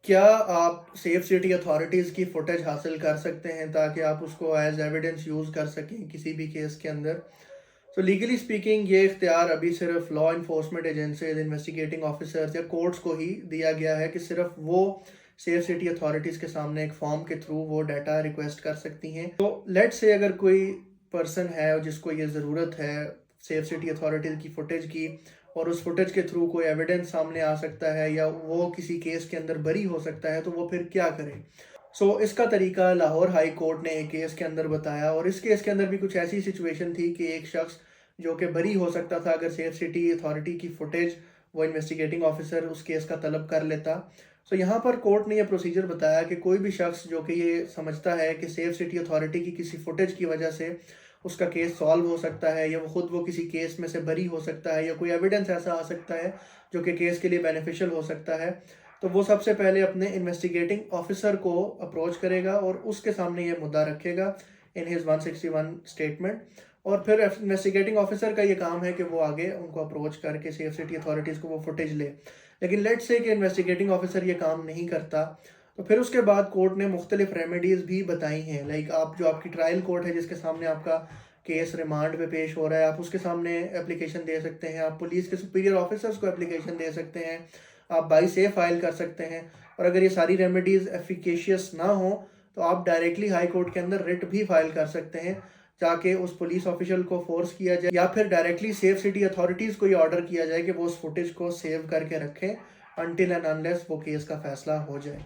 کیا آپ safe city authorities کی فوٹیج حاصل کر سکتے ہیں تاکہ آپ اس کو ایز ایویڈنس یوز کر سکیں کسی بھی کیس کے اندر؟ تو لیگلی اسپیکنگ یہ اختیار ابھی صرف law enforcement agencies, investigating officers یا کورٹس کو ہی دیا گیا ہے کہ صرف وہ سیف سٹی اتھارٹیز کے سامنے ایک فارم کے تھرو وہ ڈیٹا ریکویسٹ کر سکتی ہیں۔ تو لیٹ سے اگر کوئی پرسن ہے جس کو یہ ضرورت ہے سیف سٹی اتھارٹیز کی فوٹیج کی، اور اس فوٹیج کے تھرو کوئی ایویڈنس سامنے آ سکتا ہے یا وہ کسی کیس کے اندر بری ہو سکتا ہے، تو وہ پھر کیا کرے؟ اس کا طریقہ لاہور ہائی کورٹ نے ایک کیس کے اندر بتایا، اور اس کیس کے اندر بھی کچھ ایسی سچویشن تھی کہ ایک شخص جو کہ بری ہو سکتا تھا اگر سیف سٹی اتھارٹی کی فوٹیج وہ انویسٹیگیٹنگ آفیسر اس کیس کا طلب کر لیتا۔ یہاں پر کورٹ نے یہ پروسیجر بتایا کہ کوئی بھی شخص جو کہ یہ سمجھتا ہے کہ سیف سٹی اتھارٹی کی کسی فوٹیج کی وجہ سے اس کا کیس سالو ہو سکتا ہے، یا وہ کسی کیس میں سے بری ہو سکتا ہے، یا کوئی ایویڈنس ایسا آ سکتا ہے جو کہ کیس کے لیے بینیفیشل ہو سکتا ہے، تو وہ سب سے پہلے اپنے انویسٹیگیٹنگ آفیسر کو اپروچ کرے گا اور اس کے سامنے یہ مدعا رکھے گا ان ہز 161 اسٹیٹمنٹ، اور پھر انویسٹیگیٹنگ آفیسر کا یہ کام ہے کہ وہ آگے ان کو اپروچ کر کے سیف سٹی اتھارٹیز کو وہ فوٹیج لے۔ لیکن لیٹ سے کہ انویسٹیگیٹنگ آفیسر یہ کام نہیں کرتا، تو پھر اس کے بعد کورٹ نے مختلف ریمیڈیز بھی بتائی ہیں، لائک آپ کی ٹرائل کورٹ ہے جس کے سامنے آپ کا کیس ریمانڈ پہ پیش ہو رہا ہے، آپ اس کے سامنے اپلیکیشن دے سکتے ہیں، آپ پولیس کے سپیریئر آفیسرز کو اپلیکیشن دے سکتے ہیں، آپ بائی سے فائل کر سکتے ہیں، اور اگر یہ ساری ریمیڈیز ایفیکیشیس نہ ہوں تو آپ ڈائریکٹلی ہائی کورٹ کے اندر رٹ بھی فائل کر سکتے ہیں تاکہ اس پولیس آفیشل کو فورس کیا جائے، یا پھر ڈائریکٹلی سیف سٹی اتھارٹیز کو یہ آرڈر کیا جائے کہ وہ اس فوٹیج کو سیو کر کے رکھیں انٹل اینڈ انلیس وہ کیس کا فیصلہ ہو جائے۔